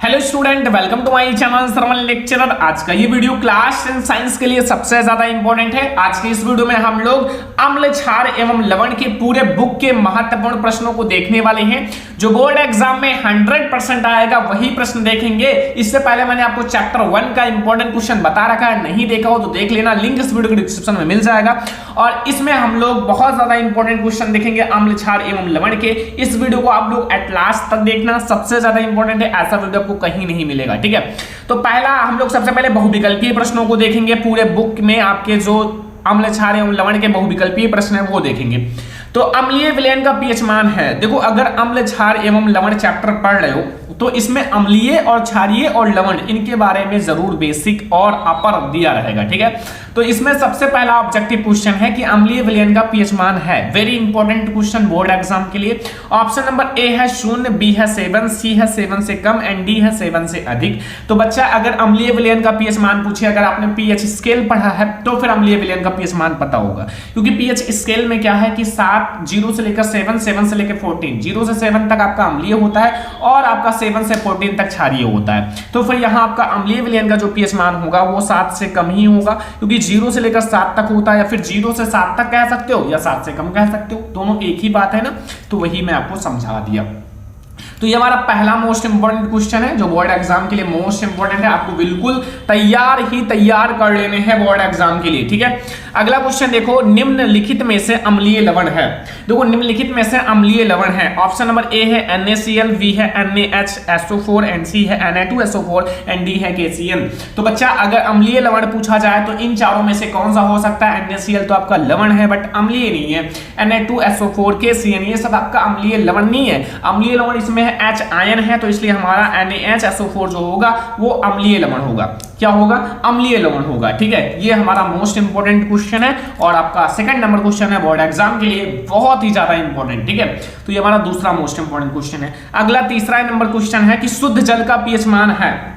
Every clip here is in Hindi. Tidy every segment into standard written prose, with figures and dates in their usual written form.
Hello student, welcome to my channel thermal lecturer. आज का ये वीडियो क्लास 10 साइंस के लिए सबसे ज्यादा इंपॉर्टेंट है। आज के इस वीडियो में हम लोग अम्ल, क्षार एवं लवण के पूरे बुक के महत्वपूर्ण प्रश्नों को देखने वाले हैं। जो बोर्ड एग्जाम में 100% आएगा वही प्रश्न देखेंगे। इससे पहले मैंने आपको चैप्टर 1 का इंपॉर्टेंट क्वेश्चन बता रखा है, नहीं देखा हो तो देख लेना, लिंक इस वीडियो के डिस्क्रिप्शन में मिल जाएगा। और इसमें हम लोग बहुत ज्यादा इंपॉर्टेंट क्वेश्चन देखेंगे अम्ल, क्षार एवं लवण के। इस वीडियो को आप लोग एट लास्ट तक देखना, सबसे ज्यादा इंपॉर्टेंट है, ऐसा वीडियो आपको कहीं नहीं मिलेगा। ठीक है, तो पहला हम लोग सबसे पहले बहुविकल्पीय प्रश्नों को देखेंगे। पूरे बुक में आपके जो अम्ल, क्षार एवं लवण के बहुविकल्पीय प्रश्न है वो देखेंगे। तो अम्लीय विलयन का पीएच मान है। देखो, अगर अम्ल, क्षार एवं लवण चैप्टर पढ़ रहे हो तो इसमें अम्लीय और क्षारीय और लवण इनके बारे में जरूर बेसिक और अपर दिया रहेगा। ठीक है, तो इसमें सबसे पहला ऑब्जेक्टिव क्वेश्चन है कि अम्लीय विलयन का पीएच मान है। Very important question board exam के लिए। ऑप्शन नंबर ए है 0, बी है 7, सी है 7 से कम एंड डी है 7 से अधिक। तो बच्चा अगर अम्लीय विलयन का पीएच मान पूछे, अगर आपने पीएच स्केल पढ़ा है तो फिर अम्लीय विलयन का पीएच मान पता होगा, क्योंकि पीएच स्केल में क्या है कि 7, 0 से लेकर 7, 7 से लेकर 14, 0 से 7 तक आपका अम्लीय होता है और आपका 7 से 14 तक क्षारीय होता है। तो फिर यहाँ आपका अम्लीय विलयन का जो पीएच मान होगा वो 7 से कम ही होगा, क्योंकि 0 से लेकर 7 तक होता है, या फिर 0 से 7 तक कह सकते हो या 7 से कम कह सकते हो, दोनों एक ही बात है ना। तो वही मैं आपको समझा दिया। तो ये हमारा पहला मोस्ट इंपोर्टेंट क्वेश्चन है जो बोर्ड एग्जाम के लिए मोस्ट इंपोर्टेंट है। आपको बिल्कुल तैयार कर लेने हैं बोर्ड एग्जाम के लिए। ठीक है, अगला क्वेश्चन देखो, निम्नलिखित में से अम्लीय लवण है। देखो, निम्नलिखित में से अम्लीय लवण है। ऑप्शन नंबर ए है NaCl, बी है NaHSO4 एंड सी है Na2SO4 एंड डी है KCl। तो बच्चा अगर अम्लीय लवण पूछा जाए तो इन चारों में से कौन सा हो सकता है? NaCl तो आपका लवण है बट अम्लीय नहीं है। Na2SO4, KCl ये सब आपका अम्लीय लवण नहीं है। अम्लीय लवण इसमें H आयन है, तो इसलिए हमारा NaHSO4 जो होगा वो अम्लीय लवण होगा। क्या होगा? अम्लीय लवण होगा। ठीक है, ये हमारा मोस्ट इंपोर्टेंट क्वेश्चन है और आपका सेकंड नंबर क्वेश्चन है बोर्ड एग्जाम के लिए, बहुत ही ज्यादा इंपॉर्टेंट। ठीक है, तो ये हमारा दूसरा मोस्ट इंपोर्टेंट क्वेश्चन है। अगला तीसरा नंबर क्वेश्चन है कि शुद्ध जल का पीएच मान है।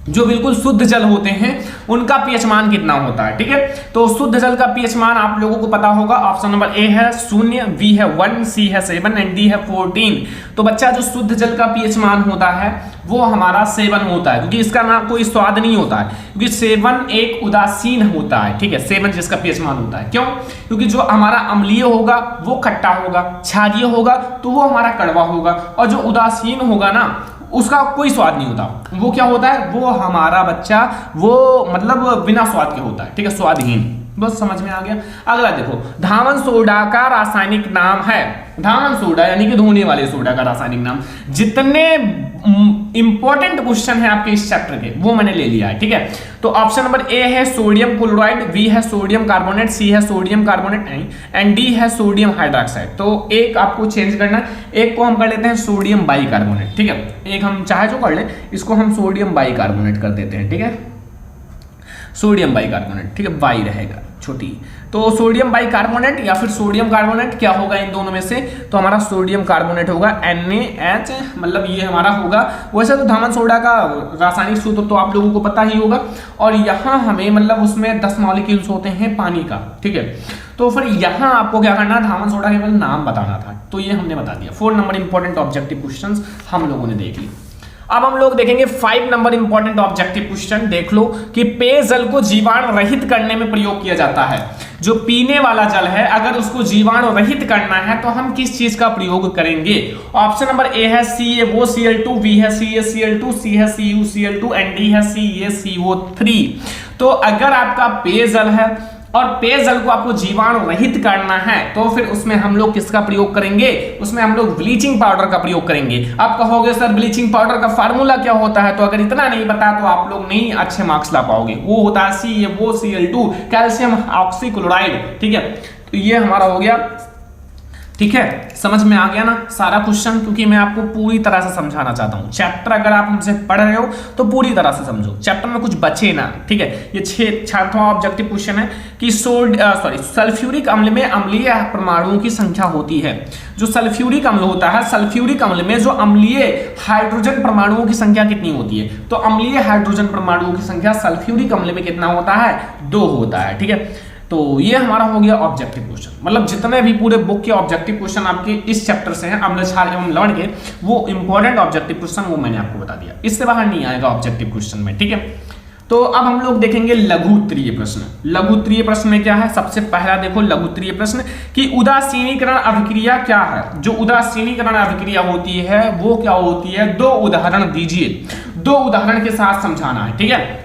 जो बिल्कुल शुद्ध जल होते हैं उनका पीएच मान कितना होता है? ठीक है, तो शुद्ध जल का पीएच मान आप लोगों को पता होगा। ऑप्शन नंबर ए है 0, बी है 1, सी है 7 एंड डी है 14। तो बच्चा जो शुद्ध जल का पीएच मान होता है वो हमारा 7 होता है, क्योंकि इसका ना कोई स्वाद नहीं होता है, क्योंकि 7 एक उदासीन होता है। ठीक है, 7 जिसका पीएच मान होता है। क्यों? क्योंकि जो हमारा अम्लीय होगा वो खट्टा होगा, क्षारीय होगा तो वो हमारा कड़वा होगा, और जो उदासीन होगा ना उसका कोई स्वाद नहीं होता। वो क्या होता है? वो हमारा बच्चा वो मतलब बिना स्वाद के होता है। ठीक है, स्वादहीन। बस समझ में आ गया। अगला देखो, धावन सोडा का रासायनिक नाम है। धावन सोडा यानी कि धोने वाले सोडा का रासायनिक नाम। जितने इंपॉर्टेंट क्वेश्चन है आपके इस चैप्टर के वो मैंने ले लिया है। ठीक है, तो ऑप्शन नंबर ए है सोडियम क्लोराइड, बी है सोडियम कार्बोनेट, सी है सोडियम कार्बोनेट एंड डी है सोडियम हाइड्रोक्साइड। तो एक आपको चेंज करना है, एक को हम कर लेते हैं सोडियम बाइकार्बोनेट। ठीक है, एक हम चाहे जो कर ले, इसको हम सोडियम बाइकार्बोनेट कर देते हैं। ठीक है, सोडियम बाइकार्बोनेट। ठीक है, बाई रहेगा छोटी, तो सोडियम बाइकार्बोनेट या फिर सोडियम कार्बोनेट क्या होगा इन दोनों में से? तो हमारा सोडियम कार्बोनेट होगा, NaH, मतलब ये हमारा होगा। वैसे तो धावन सोडा का रासायनिक सूत्र तो आप लोगों को पता ही होगा, और यहाँ हमें मतलब उसमें 10 मॉलिक्यूल्स होते हैं पानी का। ठीक है, तो फिर यहाँ आपको क्या करना है? धावन सोडा के नाम बताना था, तो ये हमने बता दिया। 4 नंबर इंपॉर्टेंट ऑब्जेक्टिव क्वेश्चन हम लोगों ने देख ली। अब हम लोग देखेंगे 5 नंबर इंपॉर्टेंट ऑब्जेक्टिव क्वेश्चन। देख लो कि पेयजल को जीवाणु रहित करने में प्रयोग किया जाता है। जो पीने वाला जल है अगर उसको जीवाणु रहित करना है तो हम किस चीज का प्रयोग करेंगे? ऑप्शन नंबर ए है CaOCl2, बी है CaCl2, सी है CuCl2 एंड डी है CaCO3। तो अगर आपका पेयजल है और पेयजल को आपको जीवाणु रहित करना है तो फिर उसमें हम लोग किसका प्रयोग करेंगे? उसमें हम लोग ब्लीचिंग पाउडर का प्रयोग करेंगे। आप कहोगे सर ब्लीचिंग पाउडर का फार्मूला क्या होता है? तो अगर इतना नहीं पता तो आप लोग नहीं अच्छे मार्क्स ला पाओगे। वो होता है CaOCl2, कैल्शियम ऑक्सीक्लोराइड। ठीक है, तो ये हमारा हो गया। ठीक है, समझ में आ गया ना सारा क्वेश्चन, क्योंकि मैं आपको पूरी तरह से समझाना चाहता हूं। चैप्टर अगर आप हमसे पढ़ रहे हो तो पूरी तरह से समझो, चैप्टर में कुछ बचे ना। ठीक है, ये 6वां ऑब्जेक्टिव क्वेश्चन है कि सल्फ्यूरिक अम्ल में अम्लीय परमाणुओं की संख्या होती है। जो सल्फ्यूरिक अम्ल होता है, सल्फ्यूरिक अम्ल में जो अम्लीय हाइड्रोजन परमाणुओं की संख्या कितनी होती है? तो अम्लीय हाइड्रोजन परमाणुओं की संख्या सल्फ्यूरिक अम्ल में कितना होता है? 2 होता है। ठीक है, तो ये हमारा हो गया ऑब्जेक्टिव क्वेश्चन, मतलब जितने भी पूरे बुक के ऑब्जेक्टिव क्वेश्चन आपके इस चैप्टर से हैं अम्ल क्षार एवं लवण के, वो इंपॉर्टेंट ऑब्जेक्टिव क्वेश्चन वो मैंने आपको बता दिया, इससे बाहर नहीं आएगा ऑब्जेक्टिव क्वेश्चन में, ठीक है। तो अब हम लोग देखेंगे लघु उत्तरीय प्रश्न। लघु उत्तरीय प्रश्न में क्या है, सबसे पहला देखो लघु उत्तरीय प्रश्न कि उदासीनीकरण अभिक्रिया क्या है। जो उदासीनीकरण अभिक्रिया होती है वो क्या होती है, दो उदाहरण दीजिए, दो उदाहरण के साथ समझाना है, ठीक है।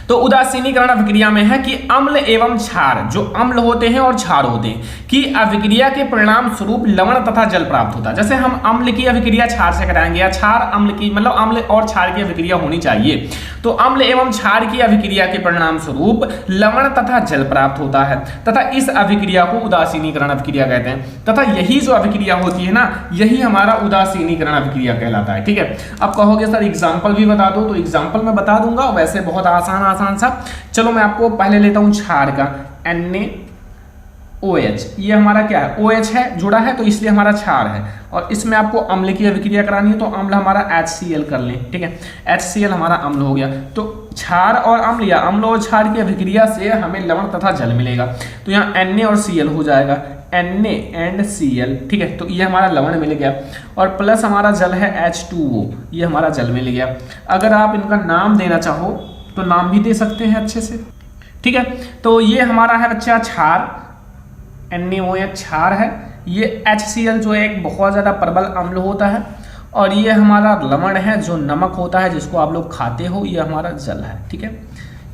तो उदासीनीकरण अभिक्रिया में है कि अम्ल एवं क्षार, जो अम्ल होते हैं और क्षार होते हैं, की अभिक्रिया के परिणाम स्वरूप लवण तथा जल प्राप्त होता है। जैसे हम अम्ल की अभिक्रिया क्षार से कराएंगे या क्षार अम्ल की, मतलब अम्ल और क्षार की अभिक्रिया होनी चाहिए, तो अम्ल एवं क्षार की अभिक्रिया के परिणाम स्वरूप लवण तथा जल प्राप्त होता है, तथा इस अभिक्रिया को उदासीनीकरण अभिक्रिया कहते हैं। तथा यही जो अभिक्रिया होती है ना, यही हमारा उदासीनीकरण अभिक्रिया कहलाता है, ठीक है। अब कहोगे सर एग्जाम्पल भी बता दो, तो एग्जाम्पल मैं बता दूंगा, वैसे बहुत आसान सा। चलो मैं आपको पहले लेता हूं क्षार का, NaOH, ये हमारा क्या है, OH है जुड़ा है, तो इसलिए हमारा क्षार है। और इसमें आपको अम्ल की अभिक्रिया करानी है, तो अम्ल हमारा HCl कर लें, ठीक है। HCl हमारा अम्ल हो गया। तो क्षार और अम्ल या अम्ल और क्षार की अभिक्रिया से हमें लवण तथा जल मिलेगा, तो यहाँ Na और Cl हो जाएगा, Na एंड Cl, ठीक है। तो ये हमारा लवण मिल गया, और प्लस हमारा जल है H2O, ये हमारा जल मिल गया। अगर आप इनका नाम देना चाहो तो नाम भी दे सकते हैं अच्छे से, ठीक है। तो ये हमारा है बच्चा क्षार, NaOH क्षार है, ये HCl जो एक बहुत ज़्यादा प्रबल अम्ल होता है, और ये हमारा लवण है जो नमक होता है जिसको आप लोग खाते हो, ये हमारा जल है, ठीक है।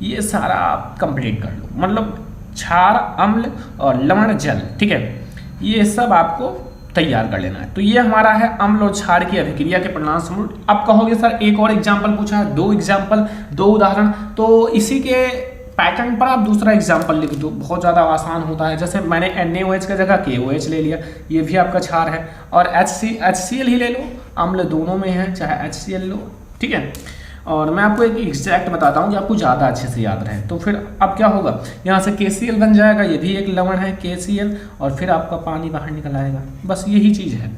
ये सारा आप कंप्लीट कर लो, मतलब क्षार अम्ल और लवण जल, ठीक है, ये सब आपको तैयार कर लेना है। तो ये हमारा है अम्ल और क्षार की अभिक्रिया के परिणाम स्वरूप। अब कहोगे सर एक और एग्जाम्पल पूछा है, दो एग्जाम्पल, दो उदाहरण, तो इसी के पैटर्न पर आप दूसरा एग्जाम्पल लिख दो, बहुत ज़्यादा आसान होता है। जैसे मैंने NaOH की जगह KOH ले लिया, ये भी आपका क्षार है, और HCl ही ले लो, अम्ल दोनों में है, चाहे HCl लो, ठीक है। और मैं आपको एक एग्जैक्ट बताता हूँ कि आपको ज़्यादा अच्छे से याद रहे। तो फिर अब क्या होगा, यहाँ से KCl बन जाएगा, ये भी एक लवण है KCl, और फिर आपका पानी बाहर निकल आएगा, बस यही चीज़ है,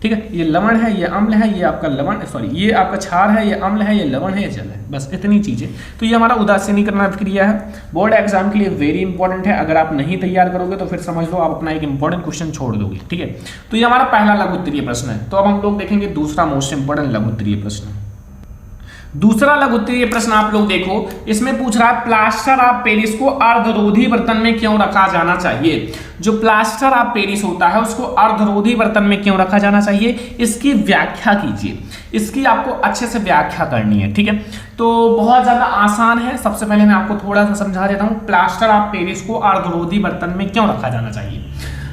ठीक है। ये लवण है, ये अम्ल है, ये आपका लवण, सॉरी ये आपका क्षार है, ये अम्ल है, ये लवण है, ये जल है, बस इतनी चीज़ें। तो ये हमारा उदासीनीकरण अभिक्रिया है, बोर्ड एग्जाम के लिए वेरी इंपॉर्टेंट है। अगर आप नहीं तैयार करोगे तो फिर समझ लो आप अपना एक इंपॉर्टेंट क्वेश्चन छोड़ दोगे, ठीक है। तो ये हमारा पहला लघु उत्तरीय प्रश्न है। तो अब हम लोग देखेंगे दूसरा मोस्ट इंपॉर्टेंट लघु उत्तरीय प्रश्न। दूसरा लघु उत्तरीय प्रश्न आप लोग देखो, इसमें पूछ रहा है प्लास्टर ऑफ पेरिस को अर्धरोधी बर्तन में क्यों रखा जाना चाहिए। जो प्लास्टर ऑफ पेरिस होता है उसको अर्धरोधी बर्तन में क्यों रखा जाना चाहिए, इसकी व्याख्या कीजिए। इसकी आपको अच्छे से व्याख्या करनी है, ठीक है। तो बहुत ज्यादा आसान है। सबसे पहले मैं आपको थोड़ा सा समझा देता हूँ, प्लास्टर ऑफ पेरिस को अर्धरोधी बर्तन में क्यों रखा जाना चाहिए।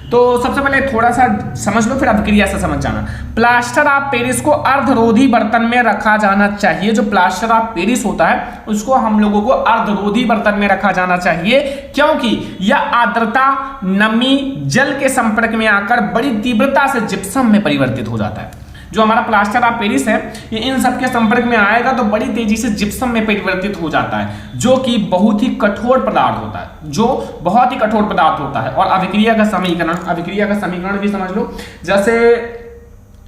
तो सबसे पहले थोड़ा सा समझ लो, फिर अभिक्रिया से समझ जाना। प्लास्टर ऑफ पेरिस को अर्धरोधी बर्तन में रखा जाना चाहिए। जो प्लास्टर ऑफ पेरिस होता है उसको हम लोगों को अर्धरोधी बर्तन में रखा जाना चाहिए, क्योंकि यह आर्द्रता, नमी, जल के संपर्क में आकर बड़ी तीव्रता से जिप्सम में परिवर्तित हो जाता है। जो हमारा प्लास्टर ऑफ पेरिस है ये इन सब के संपर्क में आएगा तो बड़ी तेजी से जिप्सम में परिवर्तित हो जाता है, जो कि बहुत ही कठोर पदार्थ होता है, जो बहुत ही कठोर पदार्थ होता है। और अभिक्रिया का समीकरण भी समझ लो। जैसे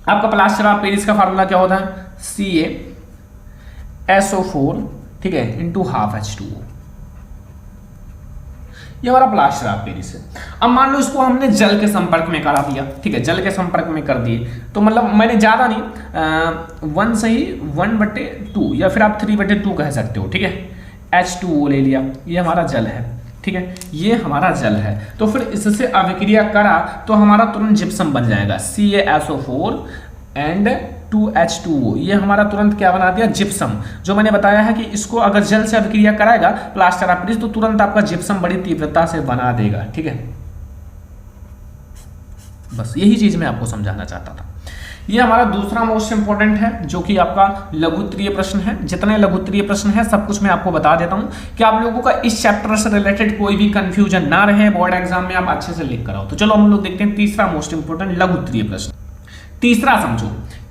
आपका प्लास्टर ऑफ पेरिस का फार्मूला क्या होता है, CaSO4, ठीक है, इंटू हाफ H2O। ये हमारा प्लास्टर ऑफ पेरिस है। अब मान लो इसको हमने जल के संपर्क में करा दिया, ठीक है, जल के संपर्क में कर दिए, तो मतलब मैंने ज़्यादा नहीं 1 से ही 1/2 या फिर आप 3/2 कह सकते हो, ठीक है। H2O ले लिया, ये हमारा जल है, ठीक है, ये हमारा जल है। तो फिर इससे अभिक्रिया करा तो हमारा तुरंत जिप्सम बन जाएगा, CaSO4 एंड 2H2O। ये हमारा तुरंत क्या बना दिया, जिप्सम। जो मैंने बताया है कि इसको अगर जल से अभिक्रिया कराएगा प्लास्टर ऑफ पेरिस तो तुरंत आपका जिप्सम बड़ी तीव्रता से बना देगा, ठीक है। बस यही चीज मैं आपको समझाना चाहता था। ये हमारा दूसरा मोस्ट इंपॉर्टेंट है, जो कि आपका लघु उत्तरीय प्रश्न है। जितने लघु उत्तरीय प्रश्न है सब कुछ मैं आपको बता देता हूं कि आप लोगों का इस चैप्टर से रिलेटेड कोई भी कंफ्यूजन ना रहे, बोर्ड एग्जाम में आप अच्छे से लिख कर आओ। तो चलो हम लोग देखते हैं तीसरा मोस्ट इंपॉर्टेंट लघु उत्तरीय प्रश्न। तीसरा समझो,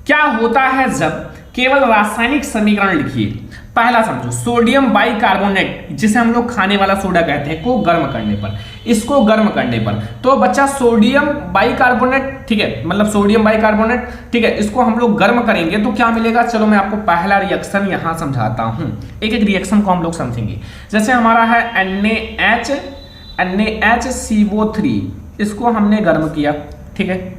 क्या होता है जब केवल रासायनिक समीकरण लिखिए। पहला समझो, सोडियम बाइकार्बोनेट, जिसे हम लोग खाने वाला सोडा कहते हैं, को गर्म करने पर, इसको गर्म करने पर, तो बच्चा सोडियम बाइकार्बोनेट, ठीक है, मतलब सोडियम बाइकार्बोनेट, ठीक है, इसको हम लोग गर्म करेंगे तो क्या मिलेगा। चलो मैं आपको पहला रिएक्शन यहां समझाता हूं, एक एक रिएक्शन को हम लोग समझेंगे। जैसे हमारा है NaH NaHCO3 इसको हमने गर्म किया, ठीक है,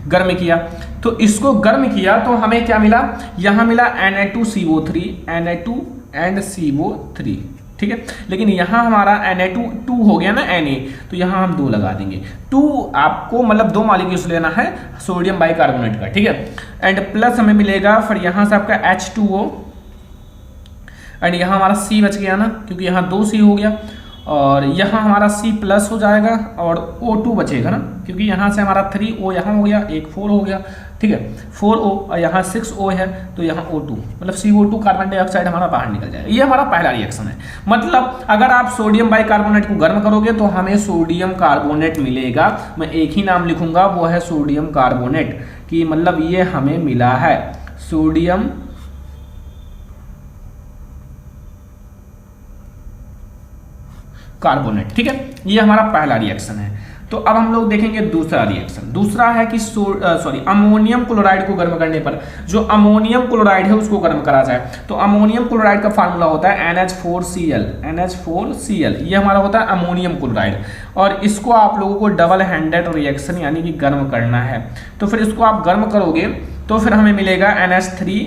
गर्म किया। तो इसको गर्म किया तो हमें क्या मिला, यहां मिला Na2CO3, Na2 एंड CO3, ठीक है। लेकिन यहां हमारा Na2 हो गया ना Na, तो यहां हम 2 लगा देंगे। 2 आपको मतलब 2 मॉलिक्यूल्स लेना है सोडियम बाइकार्बोनेट का, ठीक है। एंड प्लस हमें मिलेगा फिर यहां से आपका H2O एंड यहाँ हमारा C बच गया ना, क्योंकि यहाँ 2 C हो गया, और यहाँ हमारा C प्लस हो जाएगा और O2 बचेगा ना, क्योंकि यहाँ से हमारा 3O यहाँ हो गया, एक 4 हो गया, ठीक है, 4O और यहाँ 6O है, तो यहाँ O2 मतलब CO2 कार्बन डाइऑक्साइड हमारा बाहर निकल जाएगा। ये हमारा पहला रिएक्शन है। मतलब अगर आप सोडियम बाइकार्बोनेट को गर्म करोगे तो हमें सोडियम कार्बोनेट मिलेगा। मैं एक ही नाम लिखूंगा, वो है सोडियम कार्बोनेट, कि मतलब ये हमें मिला है सोडियम कार्बोनेट, ठीक है। ये हमारा पहला रिएक्शन है। तो अब हम लोग देखेंगे दूसरा रिएक्शन। दूसरा है कि अमोनियम क्लोराइड को गर्म करने पर जो अमोनियम क्लोराइड है उसको गर्म करा जाए। तो अमोनियम क्लोराइड का फार्मूला होता है NH4Cl, NH4Cl, ये हमारा होता है अमोनियम क्लोराइड, और इसको आप लोगों को डबल हैंडेड रिएक्शन यानी कि गर्म करना है। तो फिर इसको आप गर्म करोगे तो फिर हमें मिलेगा NH3,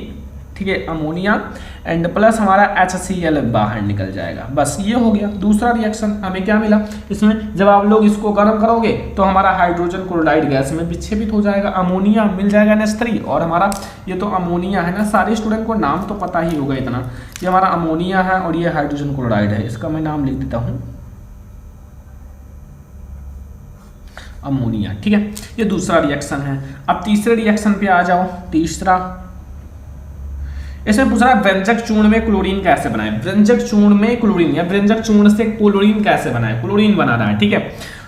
ठीक है, अमोनिया एंड प्लस हमारा HCl बाहर निकल जाएगा। बस ये हो गया दूसरा रिएक्शन। हमें क्या मिला इसमें, जब आप लोग इसको गर्म करोगे तो हमारा हाइड्रोजन क्लोराइड गैस में विच्छेदित हो जाएगा, अमोनिया मिल जाएगा NH3, और हमारा ये तो अमोनिया है ना, सारे स्टूडेंट को नाम तो पता ही होगा इतना, ये हमारा अमोनिया है और ये हाइड्रोजन क्लोराइड है, इसका मैं नाम लिख देता हूँ अमोनिया, ठीक है। ये दूसरा रिएक्शन है। अब तीसरे रिएक्शन पे आ जाओ। तीसरा, इसमें पूछ रहा है व्यंजक चूर्ण में क्लोरीन कैसे बनाए। व्यंजक चूर्ण में क्लोरीन या व्यंजक चूर्ण से क्लोरीन कैसे बनाए, क्लोरीन बनाना है, ठीक है।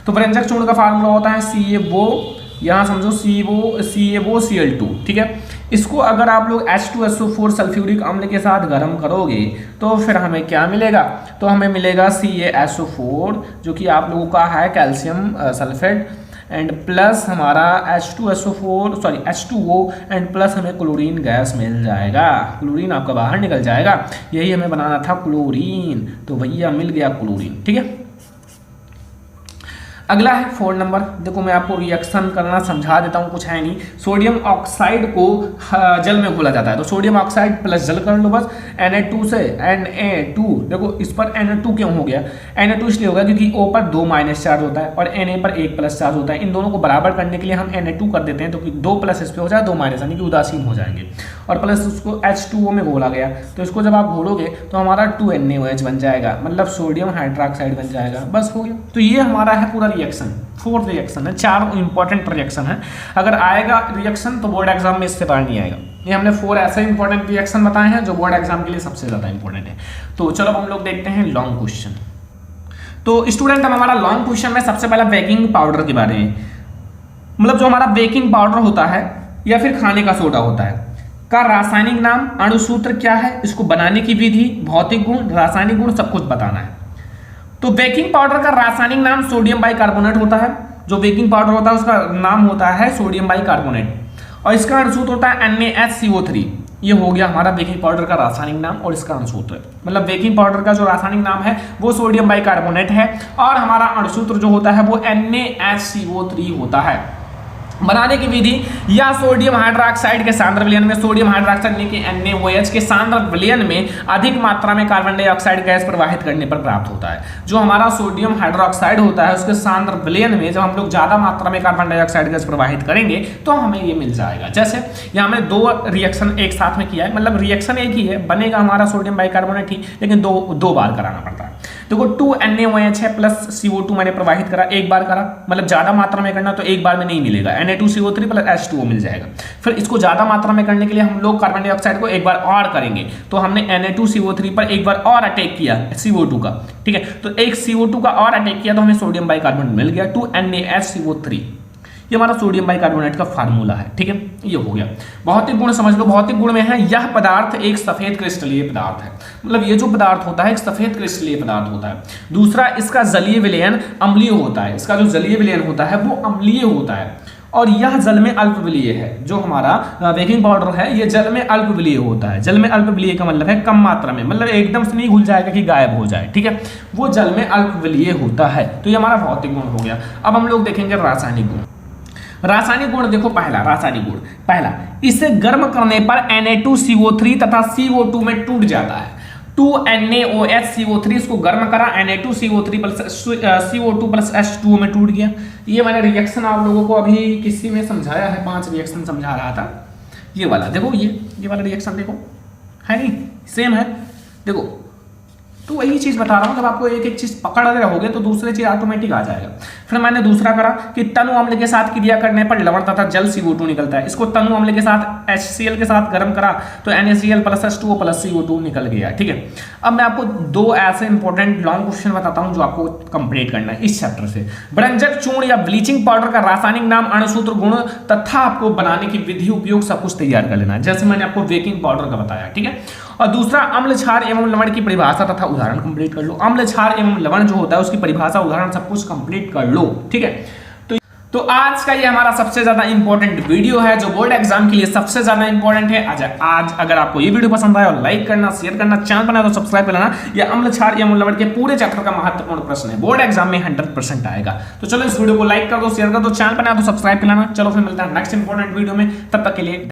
तो व्यंजक चूर्ण का फार्मूला होता है CaO, यहाँ समझो CaOCl2, ठीक है। इसको अगर आप लोग H2SO4 सल्फ्यूरिक अम्ल के साथ गर्म करोगे तो फिर हमें क्या मिलेगा, तो हमें मिलेगा CaSO4 जो कि आप लोगों का है कैल्शियम सल्फेट, एंड प्लस हमारा H2O एंड प्लस हमें क्लोरीन गैस मिल जाएगा। क्लोरीन आपका बाहर निकल जाएगा, यही हमें बनाना था क्लोरीन, तो भैया मिल गया क्लोरीन, ठीक है। अगला है 4 नंबर। देखो मैं आपको रिएक्शन करना समझा देता हूँ, कुछ है नहीं। सोडियम ऑक्साइड को जल में घोला जाता है, तो सोडियम ऑक्साइड प्लस जल कर लो बस, Na2 से Na2, देखो इस पर Na2 क्यों हो गया, Na2 इसलिए हो गया क्योंकि O पर 2 माइनस चार्ज होता है और Na पर 1 प्लस चार्ज होता है। इन दोनों को बराबर करने के लिए हम Na2 कर देते हैं, तो 2 प्लस इस पर हो जाए 2 माइनस, यानी कि उदासीन हो जाएंगे, और प्लस उसको H2O में घोला गया, तो इसको जब आप घोलोगे तो हमारा 2NaOH बन जाएगा, मतलब सोडियम हाइड्रोक्साइड बन जाएगा, बस हो गया। तो ये हमारा है पूरा रिएक्शन, 4th रिएक्शन है। 4 इंपॉर्टेंट रिएक्शन है, अगर आएगा रिएक्शन तो बोर्ड एग्जाम में इससे बाहर नहीं आएगा। ये हमने 4 ऐसे इंपॉर्टेंट रिएक्शन बताए हैं जो बोर्ड एग्जाम के लिए सबसे ज्यादा इंपॉर्टेंट है। तो चलो हम लोग देखते हैं लॉन्ग क्वेश्चन। तो स्टूडेंट हम हमारा लॉन्ग क्वेश्चन में सबसे पहला बेकिंग पाउडर के बारे में, मतलब जो हमारा बेकिंग पाउडर होता है या फिर खाने का सोडा होता है का रासायनिक नाम, अणुसूत्र क्या है, इसको बनाने की विधि, भौतिक गुण, रासायनिक गुण, सब कुछ बताना है। तो बेकिंग पाउडर का रासायनिक नाम सोडियम बाइकार्बोनेट होता है। जो बेकिंग पाउडर होता है उसका नाम होता है सोडियम बाइकार्बोनेट, और इसका अणुसूत्र होता है NaHCO3। ये हो गया हमारा बेकिंग पाउडर का रासायनिक नाम और इसका अणुसूत्र। मतलब बेकिंग पाउडर का जो रासायनिक नाम है वो सोडियम बाइकार्बोनेट है, और हमारा अणुसूत्र जो होता है वो NaHCO3 होता है। बनाने की विधि, या सोडियम हाइड्रोक्साइड के सांद्र विलयन में, सोडियम हाइड्रोक्साइड यानी कि NaOH के सांद्र विलयन में अधिक मात्रा में कार्बन डाइऑक्साइड गैस प्रवाहित करने पर प्राप्त होता है। जो हमारा सोडियम हाइड्रोक्साइड होता है उसके सांद्र विलयन में जब हम लोग ज्यादा मात्रा में कार्बन डाइऑक्साइड गैस प्रवाहित करेंगे तो हमें ये मिल जाएगा। जैसे यहाँ हमने 2 रिएक्शन एक साथ में किया है, मतलब रिएक्शन एक ही है, बनेगा हमारा सोडियम बाइकार्बोनेट ही, लेकिन दो बार कराना पड़ता है। देखो 2NaOH है प्लस CO2 मैंने प्रवाहित करा, एक बार करा, मतलब ज्यादा मात्रा में करना तो एक बार में नहीं मिलेगा, Na2CO3 प्लस H2O मिल जाएगा। फिर इसको ज्यादा मात्रा में करने के लिए हम लोग कार्बन डाइऑक्साइड को एक बार और करेंगे, तो हमने Na2CO3 पर एक बार और अटैक किया CO2 का, ठीक है, तो एक CO2 का और अटैक किया तो हमें सोडियम बाइकार्बोनेट मिल गया 2NaHCO3। ये हमारा सोडियम बाइकार्बोनेट का फार्मूला है, ठीक है, ये हो गया। भौतिक गुण समझ लो, भौतिक गुण में है यह पदार्थ एक सफेद क्रिस्टलीय पदार्थ है, मतलब ये जो पदार्थ होता है एक सफेद क्रिस्टलीय पदार्थ होता है। दूसरा, इसका जलीय विलयन अम्लीय होता है, इसका जो जलीय विलयन होता है वो अम्लीय होता है। और यह जल में अल्पबलीय है। जो हमारा बेकिंग पाउडर है ये जल में अल्पबलीय होता है। जल में अल्पबलीय का मतलब है कम मात्रा में, मतलब एकदम से नहीं घुल जाएगा कि गायब हो जाए, ठीक है, वो जल में अल्पबलीय होता है। तो ये हमारा भौतिक गुण हो गया। अब हम लोग देखेंगे रासायनिक गुण। रासायनिक गुण देखो, पहला रासायनिक गुण, पहला, इसे गर्म करने पर Na2CO3 तथा CO2 में टूट जाता है। 2NaOH CO3 इसको गर्म करा, Na2CO3 plus CO2 plus H2O में टूट गया। ये मैंने रिएक्शन आप लोगों को अभी किसी में समझाया है, 5 रिएक्शन समझा रहा था। ये वाला देखो, ये वाला रिएक्शन देखो, है नहीं, सेम है, देखो। तो वही चीज बता रहा हूं, जब आपको एक एक चीज पकड़ रहे रहोगे तो दूसरी चीज ऑटोमेटिक आ जाएगा। फिर मैंने दूसरा करा कि तनु अम्ल के साथ क्रिया करने पर लवण तथा जल CO2 निकलता है। इसको तनु अम्ल के साथ HCl के साथ गर्म करा तो NaCl plus H2O plus CO2 निकल गया, ठीक है। अब मैं आपको 2 ऐसे इंपॉर्टेंट लॉन्ग क्वेश्चन बताता हूं जो आपको कंप्लीट करना है इस चैप्टर से। व्यंजक चूर्ण या ब्लीचिंग पाउडर का रासायनिक नाम, अणुसूत्र, गुण तथा आपको बनाने की विधि, उपयोग सब कुछ तैयार कर लेना है, जैसे मैंने आपको बेकिंग पाउडर का बताया, ठीक है। और दूसरा अम्ल, क्षार एवं लवण की परिभाषा तथा उदाहरण कंप्लीट कर लो। अम्ल, क्षार एवं लवण जो होता है उसकी परिभाषा, उदाहरण सब कुछ कंप्लीट कर लो, ठीक है। तो आज का ये हमारा सबसे ज्यादा इंपॉर्टेंट वीडियो है जो बोर्ड एग्जाम के लिए सबसे ज्यादा इंपॉर्टेंट है। आज अगर आपको ये वीडियो पसंद आया और लाइक करना, शेयर करना, चैनल बनाए तो सब्सक्राइब कर लेना। ये अम्ल, क्षार एवं लवण के पूरे चैप्टर का महत्वपूर्ण प्रश्न है, बोर्ड एग्जाम में 100% आएगा। तो चलो इस वीडियो को लाइक कर दो, शेयर कर दो, चैनल बनाए तो सब्सक्राइब कर लेना। चलो फिर मिलता है नेक्स्ट इंपॉर्टेंट वीडियो में, तब तक के लिए।